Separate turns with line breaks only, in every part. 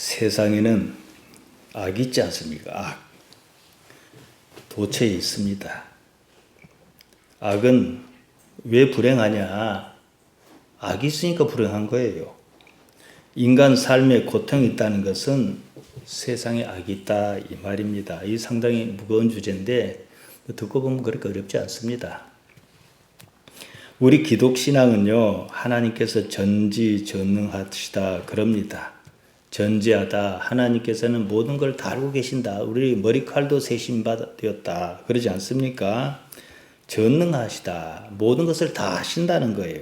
세상에는 악이 있지 않습니까? 악. 도처에 있습니다. 악은 왜 불행하냐? 악이 있으니까 불행한 거예요. 인간 삶에 고통이 있다는 것은 세상에 악이 있다 이 말입니다. 이 상당히 무거운 주제인데 듣고 보면 그렇게 어렵지 않습니다. 우리 기독신앙은요, 하나님께서 전지전능하시다 그럽니다. 전지하다, 하나님께서는 모든 걸 다 알고 계신다. 우리 머리칼도 세심받았다. 그러지 않습니까? 전능하시다. 모든 것을 다 하신다는 거예요.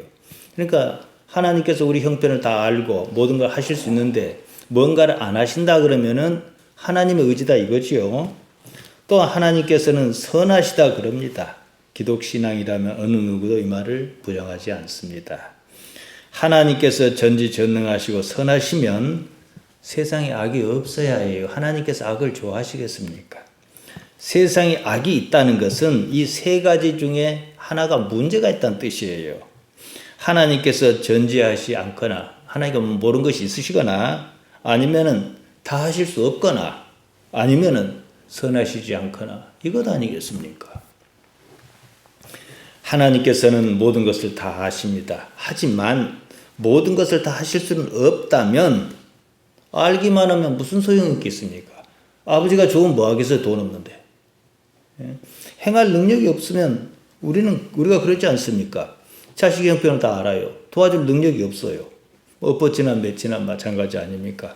그러니까 하나님께서 우리 형편을 다 알고 모든 걸 하실 수 있는데 뭔가를 안 하신다 그러면은 하나님의 의지다 이거지요. 또 하나님께서는 선하시다 그럽니다. 기독신앙이라면 어느 누구도 이 말을 부정하지 않습니다. 하나님께서 전지전능하시고 선하시면 세상에 악이 없어야 해요. 하나님께서 악을 좋아하시겠습니까? 세상에 악이 있다는 것은 이 세 가지 중에 하나가 문제가 있다는 뜻이에요. 하나님께서 전지하시 않거나 하나님께 모르는 것이 있으시거나 아니면은 다 하실 수 없거나 아니면은 선하시지 않거나 이것 아니겠습니까? 하나님께서는 모든 것을 다 하십니다. 하지만 모든 것을 다 하실 수는 없다면 알기만 하면 무슨 소용이 있겠습니까? 아버지가 좋으면 뭐 하겠어요? 돈 없는데. 행할 능력이 없으면 우리가 그러지 않습니까? 자식의 형편을 다 알아요. 도와줄 능력이 없어요. 엎어지나 맺지나 마찬가지 아닙니까?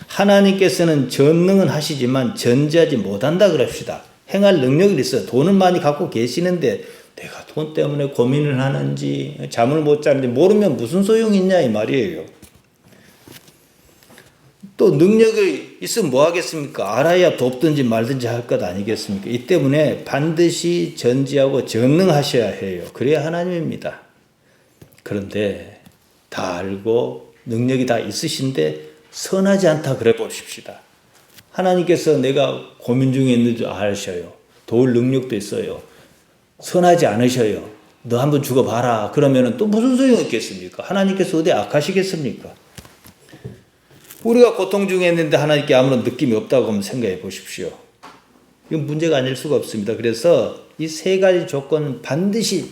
하나님께서는 전능은 하시지만 전지하지 못한다 그럽시다. 행할 능력이 있어요. 돈을 많이 갖고 계시는데 내가 돈 때문에 고민을 하는지 잠을 못 자는지 모르면 무슨 소용이 있냐 이 말이에요. 또 능력이 있으면 뭐 하겠습니까? 알아야 돕든지 말든지 할 것 아니겠습니까? 이 때문에 반드시 전지하고 전능하셔야 해요. 그래야 하나님입니다. 그런데 다 알고 능력이 다 있으신데 선하지 않다 그래 보십시다. 하나님께서 내가 고민 중에 있는 줄 아셔요. 도울 능력도 있어요. 선하지 않으셔요. 너 한번 죽어봐라. 그러면 또 무슨 소용이 있겠습니까? 하나님께서 어디 악하시겠습니까? 우리가 고통 중에 있는데 하나님께 아무런 느낌이 없다고 한번 생각해 보십시오. 이건 문제가 아닐 수가 없습니다. 그래서 이 세 가지 조건은 반드시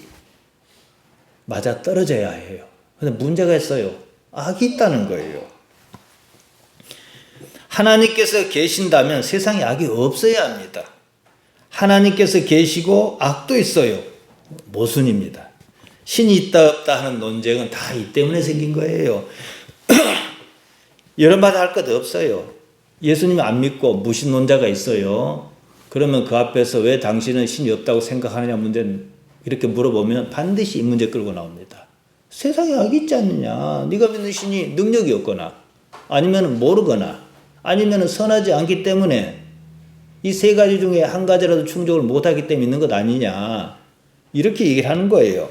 맞아 떨어져야 해요. 그런데 문제가 있어요. 악이 있다는 거예요. 하나님께서 계신다면 세상에 악이 없어야 합니다. 하나님께서 계시고 악도 있어요. 모순입니다. 신이 있다 없다 하는 논쟁은 다 이 때문에 생긴 거예요. 여러 마디 할 것 없어요. 예수님 안 믿고 무신론자가 있어요. 그러면 그 앞에서 왜 당신은 신이 없다고 생각하느냐 문제는 이렇게 물어보면 반드시 이 문제 끌고 나옵니다. 세상에 악이 있지 않느냐. 네가 믿는 신이 능력이 없거나 아니면 모르거나 아니면 선하지 않기 때문에 이 세 가지 중에 한 가지라도 충족을 못하기 때문에 있는 것 아니냐. 이렇게 얘기를 하는 거예요.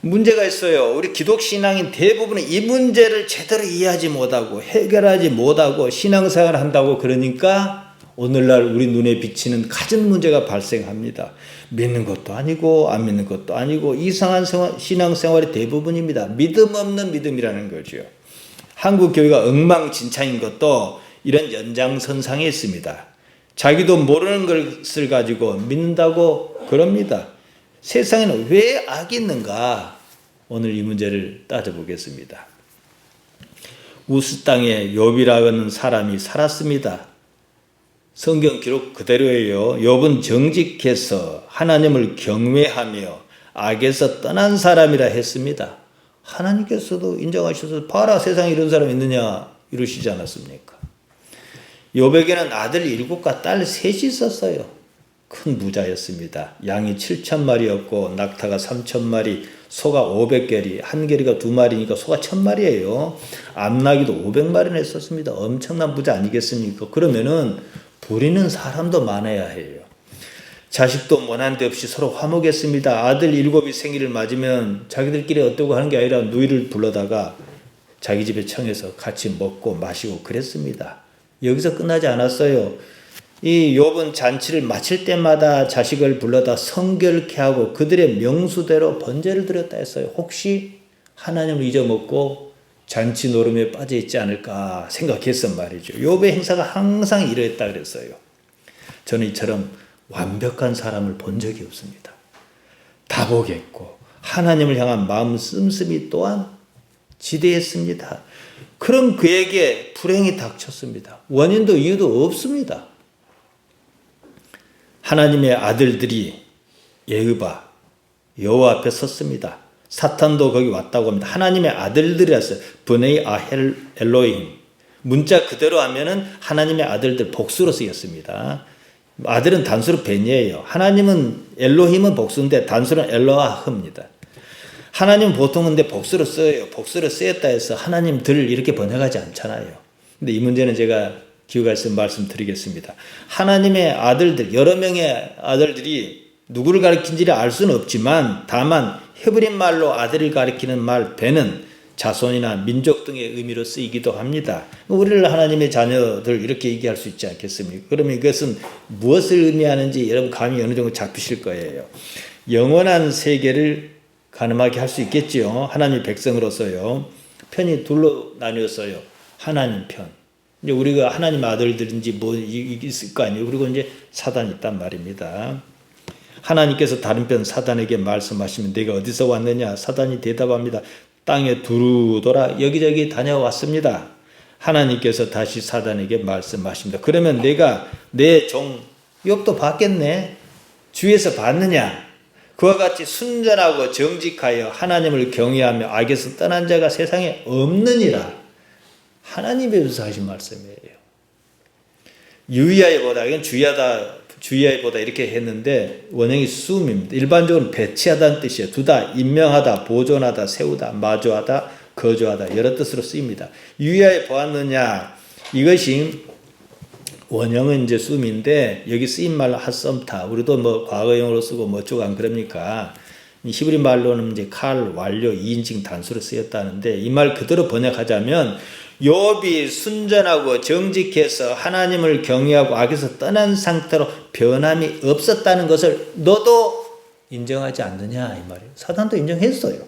문제가 있어요. 우리 기독신앙인 대부분은 이 문제를 제대로 이해하지 못하고 해결하지 못하고 신앙생활을 한다고 그러니까 오늘날 우리 눈에 비치는 가진 문제가 발생합니다. 믿는 것도 아니고 안 믿는 것도 아니고 이상한 신앙생활이 대부분입니다. 믿음 없는 믿음이라는 거죠. 한국 교회가 엉망진창인 것도 이런 연장선상에 있습니다. 자기도 모르는 것을 가지고 믿는다고 그럽니다. 세상에는 왜 악이 있는가? 오늘 이 문제를 따져보겠습니다. 우스 땅에 욥이라는 사람이 살았습니다. 성경 기록 그대로예요. 욥은 정직해서 하나님을 경외하며 악에서 떠난 사람이라 했습니다. 하나님께서도 인정하셔서 봐라 세상에 이런 사람이 있느냐 이러시지 않았습니까? 욥에게는 아들 7과 딸 3이 있었어요. 큰 부자였습니다. 양이 7,000마리였고 낙타가 3,000마리, 소가 500개리, 한 개리가 2마리니까 소가 1,000마리예요. 암나귀도 500마리나 있었습니다. 엄청난 부자 아니겠습니까? 그러면은 부리는 사람도 많아야 해요. 자식도 원한 데 없이 서로 화목했습니다. 아들 7이 생일을 맞으면 자기들끼리 어떠고 하는 게 아니라 누이를 불러다가 자기 집에 청해서 같이 먹고 마시고 그랬습니다. 여기서 끝나지 않았어요. 이 욥은 잔치를 마칠 때마다 자식을 불러다 성결케 하고 그들의 명수대로 번제를 드렸다 했어요. 혹시 하나님을 잊어먹고 잔치 노름에 빠져 있지 않을까 생각했단 말이죠. 욥의 행사가 항상 이러했다 그랬어요. 저는 이처럼 완벽한 사람을 본 적이 없습니다. 다복했고 하나님을 향한 마음 씀씀이 또한 지대했습니다. 그런 그에게 불행이 닥쳤습니다. 원인도 이유도 없습니다. 하나님의 아들들이 예흐바 여호와 앞에 섰습니다. 사탄도 거기 왔다고 합니다. 하나님의 아들들이었어요. 브네이 아헬 엘로힘. 문자 그대로 하면은 하나님의 아들들 복수로 쓰였습니다. 아들은 단수로 벤이에요. 하나님은 엘로힘은 복수인데 단수는 엘로아흐입니다. 하나님은 보통 근데 복수로 써요. 복수로 쓰였다 해서 하나님들 이렇게 번역하지 않잖아요. 근데 이 문제는 제가 기회가 있으면 말씀드리겠습니다. 하나님의 아들들, 여러 명의 아들들이 누구를 가리킨지를 알 수는 없지만 다만 헤브리 말로 아들을 가리키는 말 벤은 자손이나 민족 등의 의미로 쓰이기도 합니다. 우리를 하나님의 자녀들 이렇게 얘기할 수 있지 않겠습니까? 그러면 이것은 무엇을 의미하는지 여러분 감이 어느 정도 잡히실 거예요. 영원한 세계를 가늠하게 할 수 있겠지요. 하나님의 백성으로서요. 편이 둘로 나뉘었어요. 하나님 편. 이제 우리가 하나님 아들들인지 뭐 있을 거 아니에요. 그리고 이제 사단이 있단 말입니다. 하나님께서 다른 편 사단에게 말씀하시면 내가 어디서 왔느냐? 사단이 대답합니다. 땅에 두루 돌아 여기저기 다녀왔습니다. 하나님께서 다시 사단에게 말씀하십니다. 그러면 내가 내 종 욥도 봤겠네. 주에서 봤느냐? 그와 같이 순전하고 정직하여 하나님을 경외하며 악에서 떠난 자가 세상에 없느니라. 하나님께서 하신 말씀이에요. 유의하여보다, 이건 주의하여보다 이렇게 했는데 원형이 수음입니다. 일반적으로 배치하다는 뜻이에요. 두다, 임명하다, 보존하다, 세우다, 마주하다, 거주하다 여러 뜻으로 쓰입니다. 유의하여 보았느냐, 이것이 원형은 이제 수음인데 여기 쓰인 말로 핫썸타, 우리도 뭐 과거형으로 쓰고 뭐 쭉 안 그럽니까? 히브리 말로는 이제 칼, 완료, 2인칭 단수로 쓰였다는데 이 말 그대로 번역하자면 욥이 순전하고 정직해서 하나님을 경외하고 악에서 떠난 상태로 변함이 없었다는 것을 너도 인정하지 않느냐 이 말이에요. 사단도 인정했어요.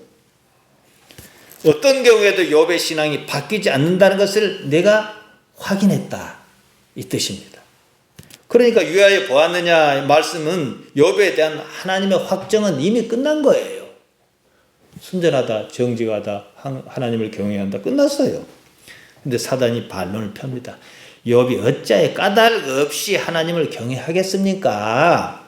어떤 경우에도 욥의 신앙이 바뀌지 않는다는 것을 내가 확인했다 이 뜻입니다. 그러니까 유하여 보았느냐 말씀은 욥에 대한 하나님의 확정은 이미 끝난 거예요. 순전하다, 정직하다, 하나님을 경외한다 끝났어요. 근데 사단이 반론을 펴니다. 욥이 어찌하여 까닭 없이 하나님을 경외하겠습니까?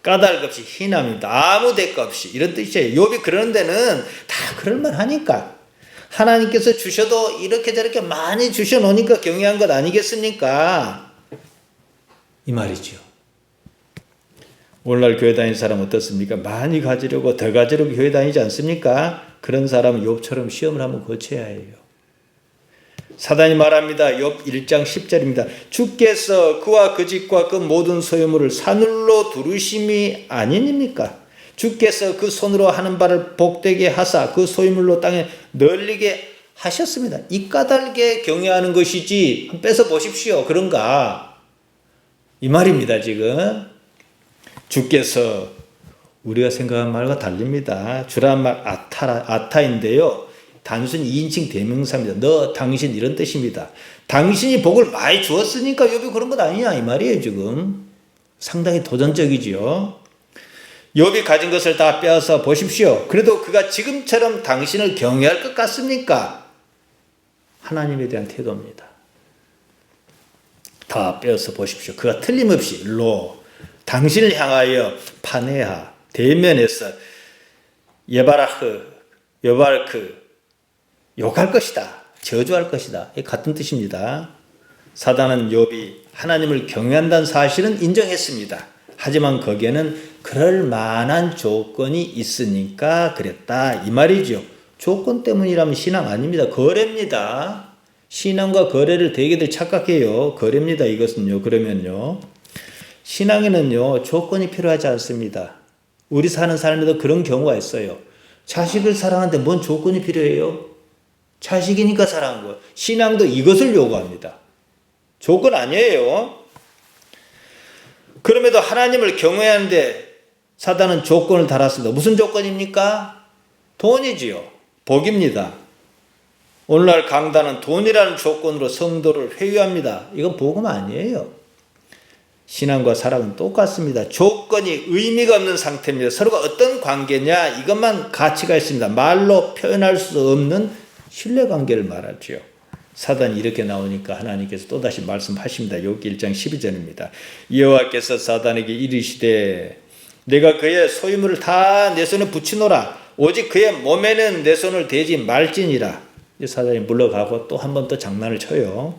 까닭 없이 희남입니다. 아무 대가 없이 이런 뜻이에요. 욥이 그러는 데는 다 그럴만하니까. 하나님께서 주셔도 이렇게 저렇게 많이 주셔놓으니까 경외한 것 아니겠습니까? 이 말이죠. 오늘날 교회 다니는 사람 어떻습니까? 많이 가지려고 더 가지려고 교회 다니지 않습니까? 그런 사람은 욥처럼 시험을 한번 거쳐야 해요. 사단이 말합니다. 욥 1장 10절입니다. 주께서 그와 그 집과 그 모든 소유물을 사늘로 두르심이 아니니까? 주께서 그 손으로 하는 바를 복되게 하사 그 소유물로 땅에 널리게 하셨습니다. 이 까닭에 경외하는 것이지 뺏어 보십시오. 그런가? 이 말입니다. 지금 주께서 우리가 생각한 말과 다릅니다. 주라는 말 아타인데요. 단순히 2인칭 대명사입니다. 너, 당신 이런 뜻입니다. 당신이 복을 많이 주었으니까 욥이 그런 것 아니냐 이 말이에요. 지금 상당히 도전적이지요. 욥이 가진 것을 다 빼앗아 보십시오. 그래도 그가 지금처럼 당신을 경외할 것 같습니까? 하나님에 대한 태도입니다. 다 빼앗아 보십시오. 그가 틀림없이 당신을 향하여 파네하 대면에서 여발크 욕할 것이다. 저주할 것이다. 같은 뜻입니다. 사단은 욥이 하나님을 경외한다는 사실은 인정했습니다. 하지만 거기에는 그럴 만한 조건이 있으니까 그랬다. 이 말이죠. 조건 때문이라면 신앙 아닙니다. 거래입니다. 신앙과 거래를 되게들 착각해요. 거래입니다. 이것은요. 그러면요. 신앙에는요. 조건이 필요하지 않습니다. 우리 사는 삶에도 그런 경우가 있어요. 자식을 사랑하는데 뭔 조건이 필요해요? 자식이니까 사랑한 거예요. 신앙도 이것을 요구합니다. 조건 아니에요. 그럼에도 하나님을 경외하는데 사단은 조건을 달았습니다. 무슨 조건입니까? 돈이지요. 복입니다. 오늘날 강단은 돈이라는 조건으로 성도를 회유합니다. 이건 복음 아니에요. 신앙과 사랑은 똑같습니다. 조건이 의미가 없는 상태입니다. 서로가 어떤 관계냐 이것만 가치가 있습니다. 말로 표현할 수 없는 신뢰관계를 말하죠. 사단이 이렇게 나오니까 하나님께서 또다시 말씀하십니다. 욥기 1장 12절입니다. 여호와께서 사단에게 이르시되 내가 그의 소유물을 다 내 손에 붙이노라. 오직 그의 몸에는 내 손을 대지 말지니라. 사단이 물러가고 또 한 번 또 장난을 쳐요.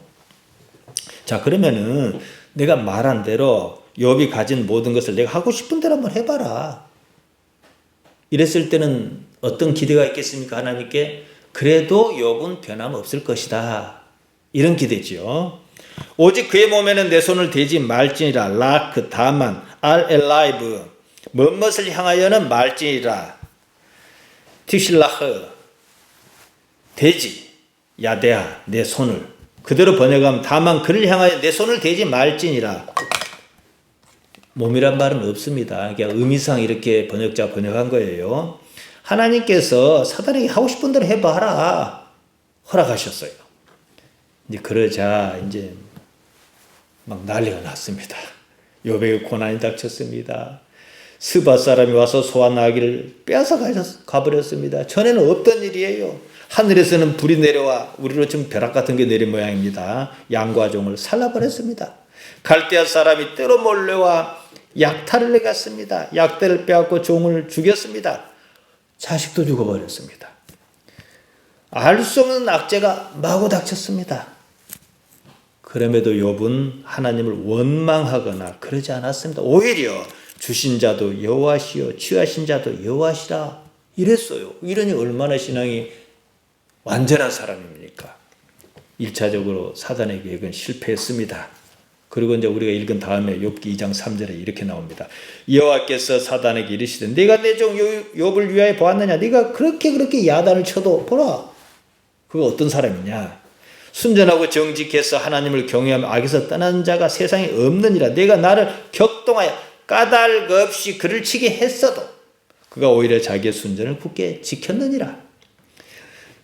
자, 그러면은 내가 말한 대로 욥이 가진 모든 것을 내가 하고 싶은 대로 한번 해봐라. 이랬을 때는 어떤 기대가 있겠습니까? 하나님께 그래도 욥은 변함없을 것이다. 이런 기대지요. 오직 그의 몸에는 내 손을 대지 말지니라. 라크 다만 알 엘라이브 무엇을 향하여는 말지니라. 티실라흐 대지 야대야 내 손을 그대로 번역하면 다만 그를 향하여 내 손을 대지 말지니라. 몸이란 말은 없습니다. 그냥 의미상 이렇게 번역한 거예요. 하나님께서 사단에게 하고 싶은 대로 해봐라 허락하셨어요. 이제 그러자 이제 막 난리가 났습니다. 욥에게 고난이 닥쳤습니다. 스바 사람이 와서 소와 나귀를 빼앗아 가버렸습니다. 전에는 없던 일이에요. 하늘에서는 불이 내려와 우리로 지금 벼락 같은 게 내린 모양입니다. 양과 종을 살라버렸습니다. 갈대아 사람이 때로 몰려와 약탈을 해갔습니다. 약대를 빼앗고 종을 죽였습니다. 자식도 죽어버렸습니다. 알 수 없는 악재가 마구 닥쳤습니다. 그럼에도 욥은 하나님을 원망하거나 그러지 않았습니다. 오히려 주신 자도 여호와시요 취하신 자도 여호와시라 이랬어요. 이러니 얼마나 신앙이 완전한 사람입니까? 1차적으로 사단의 계획은 실패했습니다. 그리고 이제 우리가 읽은 다음에 욥기 2장 3절에 이렇게 나옵니다. 여호와께서 사단에게 이르시되 네가 내 종 욥을 위하여 보았느냐? 네가 그렇게 야단을 쳐도 보라. 그가 어떤 사람이냐? 순전하고 정직해서 하나님을 경외하며 악에서 떠난 자가 세상에 없느니라. 내가 나를 격동하여 까닭 없이 그를 치게 했어도 그가 오히려 자기의 순전을 굳게 지켰느니라.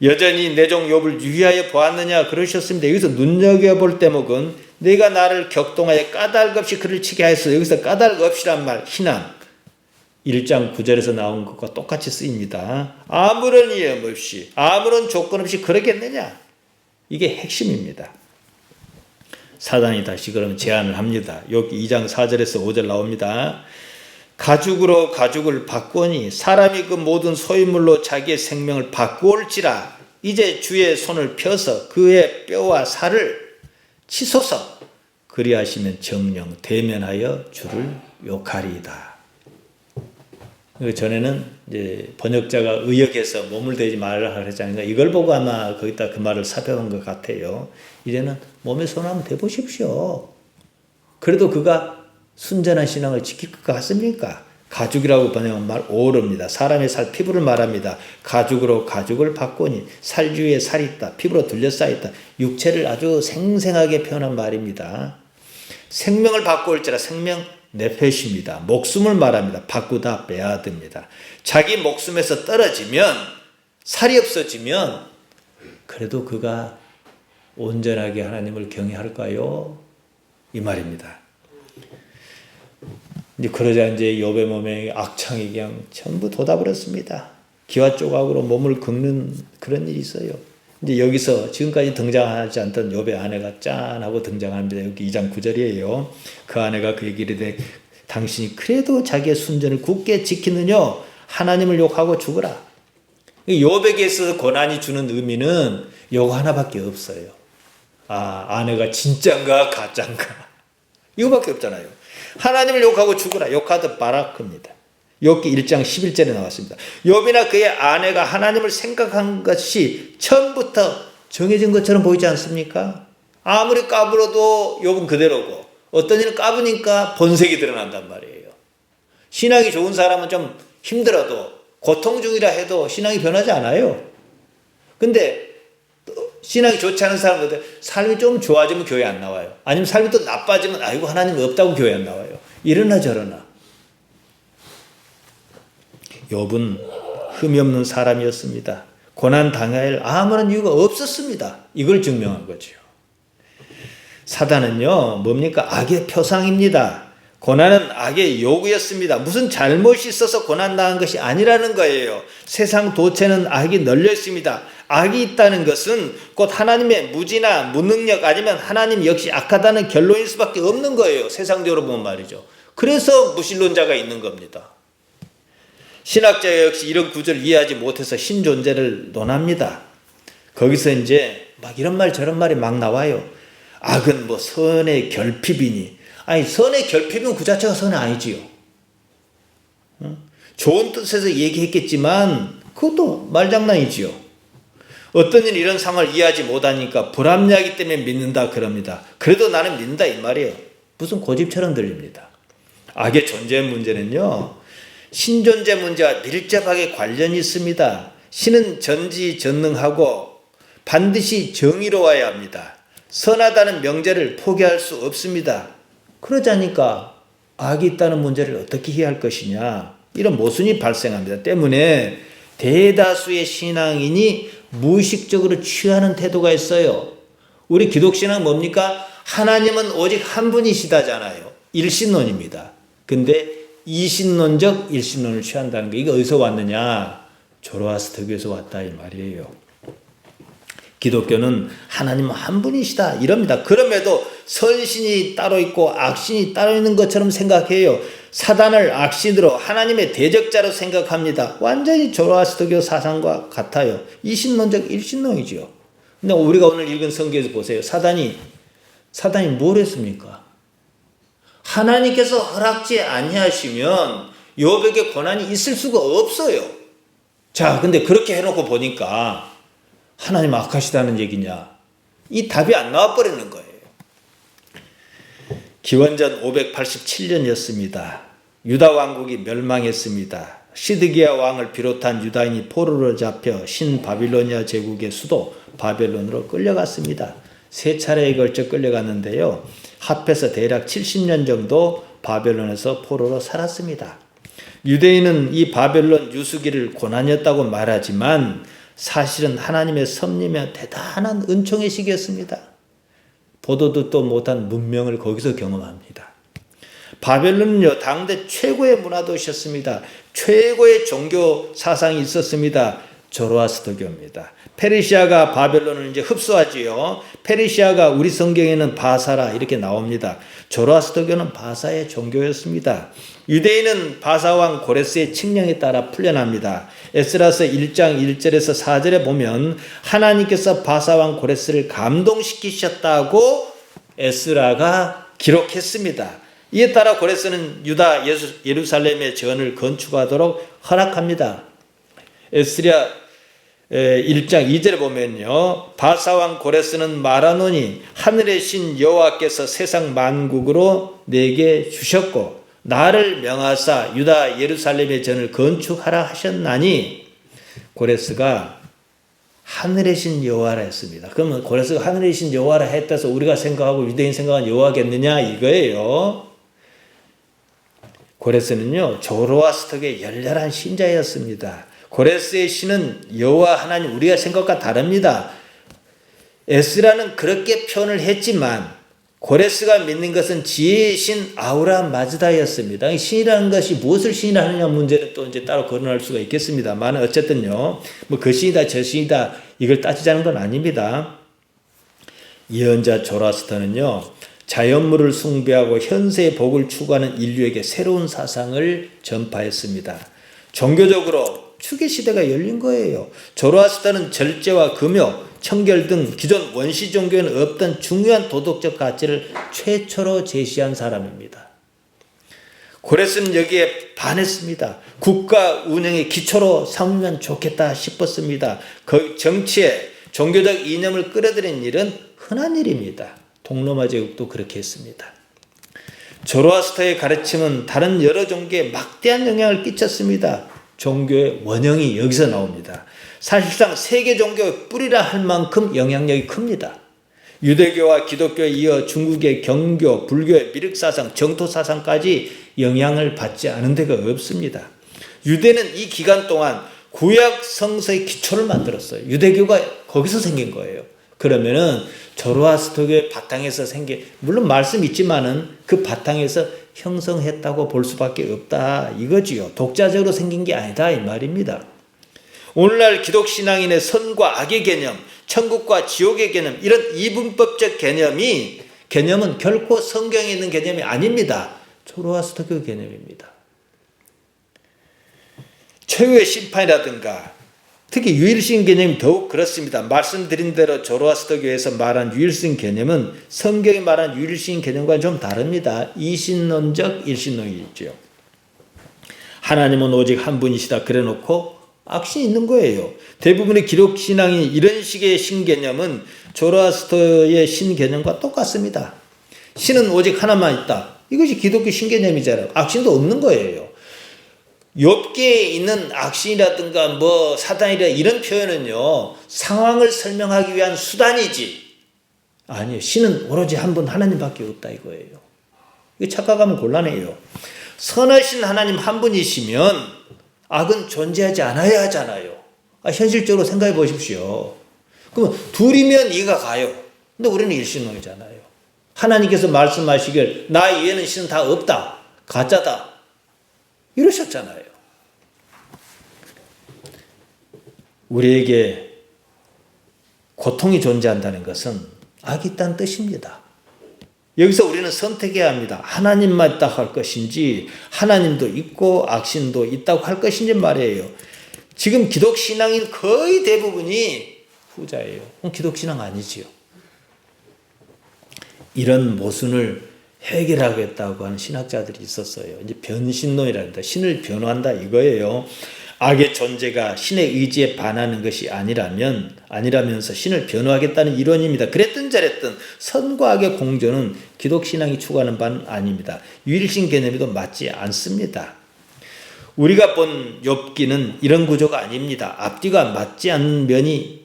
여전히 내 종 욥을 위하여 보았느냐 그러셨습니다. 여기서 눈여겨볼 대목은 내가 나를 격동하여 까닭 없이 그를 치게 하였어. 여기서 까닭 없이란 말 희남 1장 9절에서 나온 것과 똑같이 쓰입니다. 아무런 이유 없이 아무런 조건 없이 그러겠느냐. 이게 핵심입니다. 사단이 다시 그러면 제안을 합니다. 여기 2장 4절에서 5절 나옵니다. 가죽으로 가죽을 바꾸니 사람이 그 모든 소유물로 자기의 생명을 바꾸올지라. 이제 주의 손을 펴서 그의 뼈와 살을 치소서. 그리하시면 정령 대면하여 주를 욕하리이다. 전에는 이제 번역자가 의역해서 몸을 대지 말라 그랬잖아요. 이걸 보고 아마 거기다 그 말을 살펴본 것 같아요. 이제는 몸에 손 한번 대보십시오. 그래도 그가 순전한 신앙을 지킬 것 같습니까? 가죽이라고 번역한 말 오릅니다. 사람의 살 피부를 말합니다. 가죽으로 가죽을 바꾸니 살 위에 살이 있다. 피부로 둘러싸였다. 육체를 아주 생생하게 표현한 말입니다. 생명을 바꾸올지라 생명 네페시입니다. 목숨을 말합니다. 바꾸다 빼앗습니다. 자기 목숨에서 떨어지면 살이 없어지면 그래도 그가 온전하게 하나님을 경외할까요? 이 말입니다. 이제 그러자 이제 욥의 몸에 악창이 그냥 전부 돋아버렸습니다. 기와 조각으로 몸을 긁는 그런 일이 있어요. 이제 여기서 지금까지 등장하지 않던 욥의 아내가 짠 하고 등장합니다. 여기 2장 9절이에요. 그 아내가 그에게 이르되 당신이 그래도 자기의 순전을 굳게 지키느냐 하나님을 욕하고 죽으라. 욥에게 있어서 고난이 주는 의미는 요거 하나밖에 없어요. 아, 아내가 진짠가 가짠가 이거밖에 없잖아요. 하나님을 욕하고 죽으라. 욕하듯 바라크입니다. 욥기 1장 11절에 나왔습니다. 욥이나 그의 아내가 하나님을 생각한 것이 처음부터 정해진 것처럼 보이지 않습니까? 아무리 까불어도 욥은 그대로고 어떤 일은 까부니까 본색이 드러난단 말이에요. 신앙이 좋은 사람은 좀 힘들어도 고통 중이라 해도 신앙이 변하지 않아요. 근데 신앙이 좋지 않은 사람들 삶이 좀 좋아지면 교회 안 나와요. 아니면 삶이 또 나빠지면 아이고 하나님 없다고 교회 안 나와요. 이러나 저러나. 욥은 흠이 없는 사람이었습니다. 고난 당할 아무런 이유가 없었습니다. 이걸 증명한 거죠. 사단은요, 뭡니까? 악의 표상입니다. 고난은 악의 요구였습니다. 무슨 잘못이 있어서 고난당한 것이 아니라는 거예요. 세상 도체는 악이 널려 있습니다. 악이 있다는 것은 곧 하나님의 무지나 무능력 아니면 하나님 역시 악하다는 결론일 수밖에 없는 거예요. 세상적으로 보면 말이죠. 그래서 무신론자가 있는 겁니다. 신학자 역시 이런 구절을 이해하지 못해서 신존재를 논합니다. 거기서 이제 막 이런 말 저런 말이 막 나와요. 악은 뭐 선의 결핍이니. 아니, 선의 결핍은 그 자체가 선이 아니지요. 좋은 뜻에서 얘기했겠지만 그것도 말장난이지요. 어떤 이는 이런 상황을 이해하지 못하니까 불합리하기 때문에 믿는다 그럽니다. 그래도 나는 믿는다 이 말이에요. 무슨 고집처럼 들립니다. 악의 존재 문제는요, 신존재 문제와 밀접하게 관련이 있습니다. 신은 전지전능하고 반드시 정의로워야 합니다. 선하다는 명제를 포기할 수 없습니다. 그러자니까 악이 있다는 문제를 어떻게 이해할 것이냐, 이런 모순이 발생합니다. 때문에 대다수의 신앙인이 무의식적으로 취하는 태도가 있어요. 우리 기독신앙은 뭡니까? 하나님은 오직 한 분이시다잖아요. 일신론입니다. 근데 이신론적 일신론을 취한다는 거, 이거 어디서 왔느냐? 조로아스터교에서 왔다 이 말이에요. 기독교는 하나님은 한 분이시다 이럽니다. 그럼에도 선신이 따로 있고 악신이 따로 있는 것처럼 생각해요. 사단을 악신으로 하나님의 대적자로 생각합니다. 완전히 조로아스터교 사상과 같아요. 이신론적 일신론이죠. 근데 우리가 오늘 읽은 성경에서 보세요. 사단이 뭘 했습니까? 하나님께서 허락지 아니하시면 욥에게 고난이 있을 수가 없어요. 자, 근데 그렇게 해놓고 보니까 하나님 악하시다는 얘기냐? 이 답이 안 나와버리는 거예요. 기원전 587년이었습니다. 유다 왕국이 멸망했습니다. 시드기야 왕을 비롯한 유다인이 포로로 잡혀 신바빌로니아 제국의 수도 바벨론으로 끌려갔습니다. 3차례에 걸쳐 끌려갔는데요. 합해서 대략 70년 정도 바벨론에서 포로로 살았습니다. 유대인은 이 바벨론 유수기를 고난이었다고 말하지만 사실은 하나님의 섭리며 대단한 은총의 시기였습니다. 보도 듣도 못한 문명을 거기서 경험합니다. 바벨론은요, 당대 최고의 문화도시였습니다. 최고의 종교 사상이 있었습니다. 조로아스터교입니다. 페르시아가 바벨론을 이제 흡수하지요. 페르시아가 우리 성경에는 바사라 이렇게 나옵니다. 조로아스터교는 바사의 종교였습니다. 유대인은 바사왕 고레스의 칙령에 따라 풀려납니다. 에스라서 1장 1절에서 4절에 보면 하나님께서 바사왕 고레스를 감동시키셨다고 에스라가 기록했습니다. 이에 따라 고레스는 유다 예루살렘의 전을 건축하도록 허락합니다. 에스라 1장 2절에 보면요, 바사왕 고레스는 말하노니 하늘의 신 여호와께서 세상 만국으로 내게 주셨고 나를 명하사 유다 예루살렘의 전을 건축하라 하셨나니, 고레스가 하늘의 신 여호와라 했습니다. 그러면 고레스가 하늘의 신 여호와라 했다서 우리가 생각하고 유대인 생각한 여호와겠느냐 이거예요. 고레스는요, 조로아스터의 열렬한 신자였습니다. 고레스의 신은 여호와 하나님, 우리가 생각과 다릅니다. 에스라는 그렇게 표현을 했지만 고레스가 믿는 것은 지혜의 신 아우라 마즈다였습니다. 신이라는 것이 무엇을 신이라 하느냐 문제는 또 이제 따로 거론할 수가 있겠습니다만, 어쨌든요, 뭐 그 신이다 저 신이다 이걸 따지자는 건 아닙니다. 예언자 조로아스터는요, 자연물을 숭배하고 현세의 복을 추구하는 인류에게 새로운 사상을 전파했습니다. 종교적으로 추계 시대가 열린 거예요. 조로아스터는 절제와 금요, 청결 등 기존 원시 종교에는 없던 중요한 도덕적 가치를 최초로 제시한 사람입니다. 고레스는 여기에 반했습니다. 국가 운영의 기초로 삼으면 좋겠다 싶었습니다. 그 정치에 종교적 이념을 끌어들인 일은 흔한 일입니다. 동로마 제국도 그렇게 했습니다. 조로아스터의 가르침은 다른 여러 종교에 막대한 영향을 끼쳤습니다. 종교의 원형이 여기서 나옵니다. 사실상 세계 종교의 뿌리라 할 만큼 영향력이 큽니다. 유대교와 기독교에 이어 중국의 경교, 불교의 미륵사상, 정토사상까지 영향을 받지 않은 데가 없습니다. 유대는 이 기간 동안 구약 성서의 기초를 만들었어요. 유대교가 거기서 생긴 거예요. 그러면은 조로아스터교의 바탕에서 물론 말씀 있지만은 그 바탕에서 형성했다고 볼 수밖에 없다 이거지요. 독자적으로 생긴 게 아니다 이 말입니다. 오늘날 기독신앙인의 선과 악의 개념, 천국과 지옥의 개념, 이런 이분법적 개념은 결코 성경에 있는 개념이 아닙니다. 조로아스터교 개념입니다. 최후의 심판이라든가 특히 유일신 개념이 더욱 그렇습니다. 말씀드린 대로 조로아스터교에서 말한 유일신 개념은 성경이 말한 유일신 개념과 좀 다릅니다. 이신론적 일신론이죠. 하나님은 오직 한 분이시다 그래놓고 악신이 있는 거예요. 대부분의 기독신앙이 이런 식의 신개념은 조로아스터의 신개념과 똑같습니다. 신은 오직 하나만 있다. 이것이 기독교 신개념이잖아요. 악신도 없는 거예요. 욥기에 있는 악신이라든가 사단이라 이런 표현은요, 상황을 설명하기 위한 수단이지. 아니요. 신은 오로지 한 분 하나님밖에 없다 이거예요. 이거 착각하면 곤란해요. 선하신 하나님 한 분이시면 악은 존재하지 않아야 하잖아요. 현실적으로 생각해 보십시오. 그럼 둘이면 이가 가요. 근데 우리는 일신론이잖아요. 하나님께서 말씀하시길 나 이외에는 신은 다 없다. 가짜다. 이러셨잖아요. 우리에게 고통이 존재한다는 것은 악이 있다는 뜻입니다. 여기서 우리는 선택해야 합니다. 하나님만 있다고 할 것인지 하나님도 있고 악신도 있다고 할 것인지 말이에요. 지금 기독신앙인 거의 대부분이 후자예요. 기독신앙 아니지요. 이런 모순을 해결하겠다고 하는 신학자들이 있었어요. 이제 변신론이랍니다. 신을 변호한다 이거예요. 악의 존재가 신의 의지에 반하는 것이 아니라면서 신을 변호하겠다는 이론입니다. 그랬든 저랬든 선과 악의 공존은 기독신앙이 추구하는 바는 아닙니다. 유일신 개념에도 맞지 않습니다. 우리가 본 욥기는 이런 구조가 아닙니다. 앞뒤가 맞지 않는 면이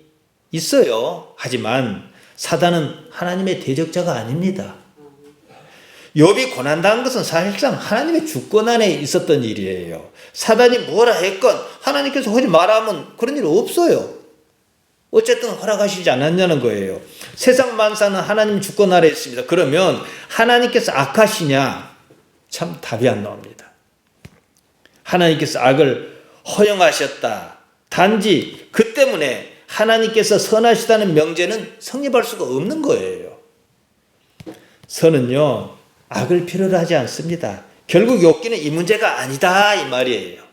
있어요. 하지만 사단은 하나님의 대적자가 아닙니다. 욥이 고난당한 것은 사실상 하나님의 주권 안에 있었던 일이에요. 사단이 뭐라 했건 하나님께서 하지 마라 하면 그런 일 없어요. 어쨌든 허락하시지 않았냐는 거예요. 세상 만사는 하나님 주권 아래 있습니다. 그러면 하나님께서 악하시냐? 참 답이 안 나옵니다. 하나님께서 악을 허용하셨다. 단지 그 때문에 하나님께서 선하시다는 명제는 성립할 수가 없는 거예요. 선은요, 악을 필요로 하지 않습니다. 결국 욥기는 이 문제가 아니다 이 말이에요.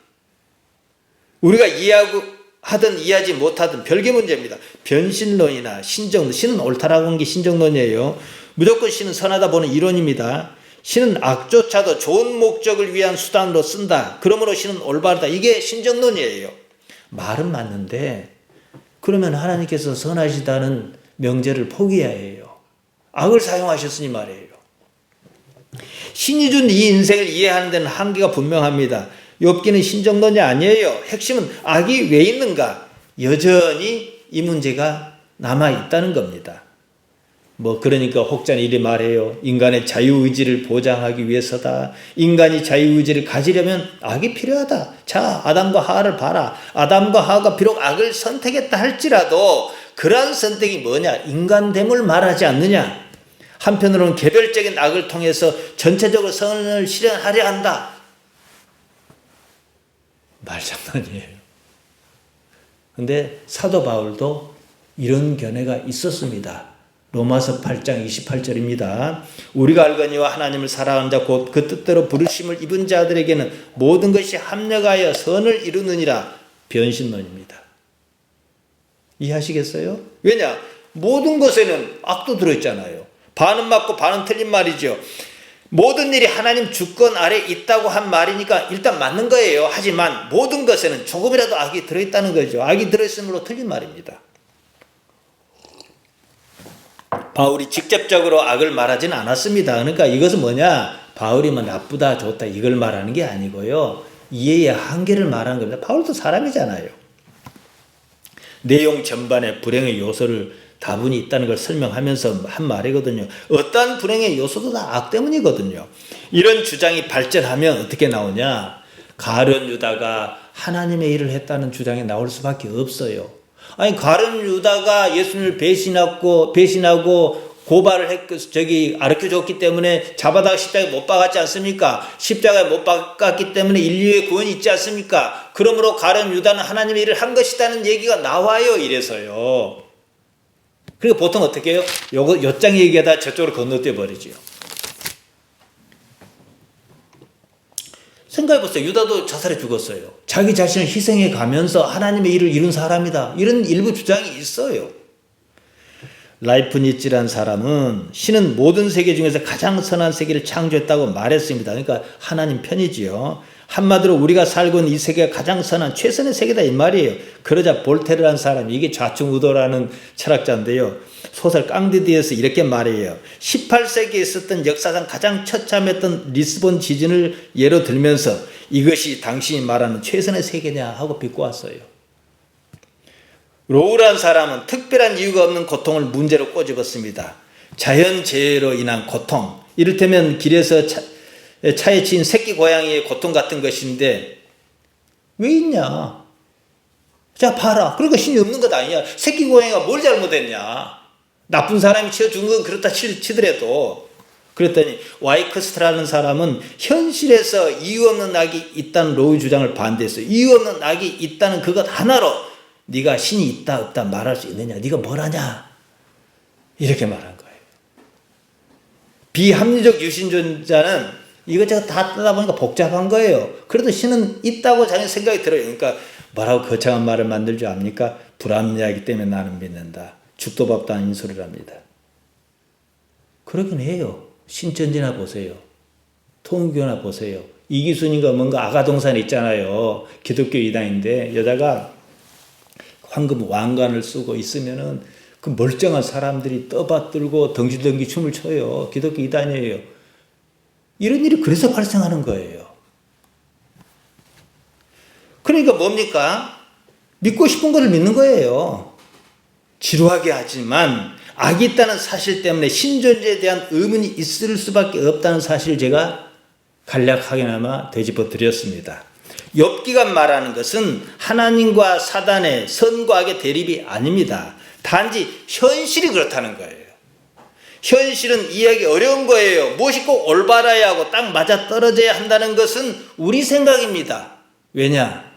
우리가 이해하든 이해하지 못하든 별개 문제입니다. 변신론이나 신정론, 신은 옳다라고 하는 게 신정론이에요. 무조건 신은 선하다 보는 이론입니다. 신은 악조차도 좋은 목적을 위한 수단으로 쓴다. 그러므로 신은 올바르다. 이게 신정론이에요. 말은 맞는데 그러면 하나님께서 선하시다는 명제를 포기해야 해요. 악을 사용하셨으니 말이에요. 신이 준 이 인생을 이해하는 데는 한계가 분명합니다. 욥기는 신정론이 아니에요. 핵심은 악이 왜 있는가? 여전히 이 문제가 남아있다는 겁니다. 그러니까 혹자는 이리 말해요. 인간의 자유의지를 보장하기 위해서다. 인간이 자유의지를 가지려면 악이 필요하다. 자, 아담과 하와를 봐라. 아담과 하와가 비록 악을 선택했다 할지라도 그러한 선택이 뭐냐? 인간됨을 말하지 않느냐? 한편으로는 개별적인 악을 통해서 전체적으로 선을 실현하려 한다. 말장난이에요. 근데 사도 바울도 이런 견해가 있었습니다. 로마서 8장 28절입니다. 우리가 알거니와 하나님을 사랑하는 자 곧 그 뜻대로 부르심을 입은 자들에게는 모든 것이 합력하여 선을 이루느니라. 변신론입니다. 이해하시겠어요? 왜냐? 모든 것에는 악도 들어있잖아요. 반은 맞고 반은 틀린 말이죠. 모든 일이 하나님 주권 아래 있다고 한 말이니까 일단 맞는 거예요. 하지만 모든 것에는 조금이라도 악이 들어있다는 거죠. 악이 들어있으므로 틀린 말입니다. 바울이 직접적으로 악을 말하지는 않았습니다. 그러니까 이것은 뭐냐? 바울이 나쁘다 좋다 이걸 말하는 게 아니고요. 이해의 한계를 말하는 겁니다. 바울도 사람이잖아요. 내용 전반에 불행의 요소를 다분히 있다는 걸 설명하면서 한 말이거든요. 어떠한 불행의 요소도 다 악 때문이거든요. 이런 주장이 발전하면 어떻게 나오냐? 가룟 유다가 하나님의 일을 했다는 주장이 나올 수밖에 없어요. 아니 가룟 유다가 예수님을 배신하고 고발을 알려줬기 때문에 잡아다가 십자가에 못 박았지 않습니까? 십자가에 못 박았기 때문에 인류의 구원이 있지 않습니까? 그러므로 가룟 유다는 하나님의 일을 한 것이라는 얘기가 나와요. 이래서요. 그리고 보통 어떻게 해요? 요장 얘기하다 저쪽으로 건너뛰어 버리죠. 생각해보세요. 유다도 자살해 죽었어요. 자기 자신을 희생해 가면서 하나님의 일을 이룬 사람이다. 이런 일부 주장이 있어요. 라이프니츠라는 사람은 신은 모든 세계 중에서 가장 선한 세계를 창조했다고 말했습니다. 그러니까 하나님 편이지요. 한마디로 우리가 살고 있는 이 세계가 가장 선한 최선의 세계다 이 말이에요. 그러자 볼테르라는 사람이, 이게 좌충우도라는 철학자인데요, 소설 깡디드에서 이렇게 말해요. 18세기에 있었던 역사상 가장 처참했던 리스본 지진을 예로 들면서 이것이 당신이 말하는 최선의 세계냐 하고 비꼬았어요. 로우라는 사람은 특별한 이유가 없는 고통을 문제로 꼬집었습니다. 자연재해로 인한 고통, 이를테면 길에서 차에 치인 새끼 고양이의 고통 같은 것인데 왜 있냐? 자 봐라. 그러니까 신이 없는 것 아니냐? 새끼 고양이가 뭘 잘못했냐? 나쁜 사람이 치어준 건 그렇다 치더라도. 그랬더니 와이크스트라는 사람은 현실에서 이유 없는 악이 있다는 로우 주장을 반대했어요. 이유 없는 악이 있다는 그것 하나로 네가 신이 있다 없다 말할 수 있느냐? 네가 뭘 하냐? 이렇게 말한 거예요. 비합리적 유신론자는 이것저것 다 뜨다 보니까 복잡한 거예요. 그래도 신은 있다고 자기 생각이 들어요. 그러니까 뭐라고 거창한 말을 만들 줄 압니까? 불합리하기 때문에 나는 믿는다. 죽도 밥도 아닌 소리를 합니다. 그러긴 해요. 신천지나 보세요. 통일교나 보세요. 이기순인가 뭔가 아가동산에 있잖아요. 기독교 이단인데 여자가 황금 왕관을 쓰고 있으면은 그 멀쩡한 사람들이 떠받들고 덩실덩실 춤을 춰요. 기독교 이단이에요. 이런 일이 그래서 발생하는 거예요. 그러니까 뭡니까? 믿고 싶은 것을 믿는 거예요. 지루하게 하지만 악이 있다는 사실 때문에 신존재에 대한 의문이 있을 수밖에 없다는 사실을 제가 간략하게나마 되짚어 드렸습니다. 욥기가 말하는 것은 하나님과 사단의 선과 악의 대립이 아닙니다. 단지 현실이 그렇다는 거예요. 현실은 이해하기 어려운 거예요. 무엇이 꼭 올바라야 하고 딱 맞아떨어져야 한다는 것은 우리 생각입니다. 왜냐?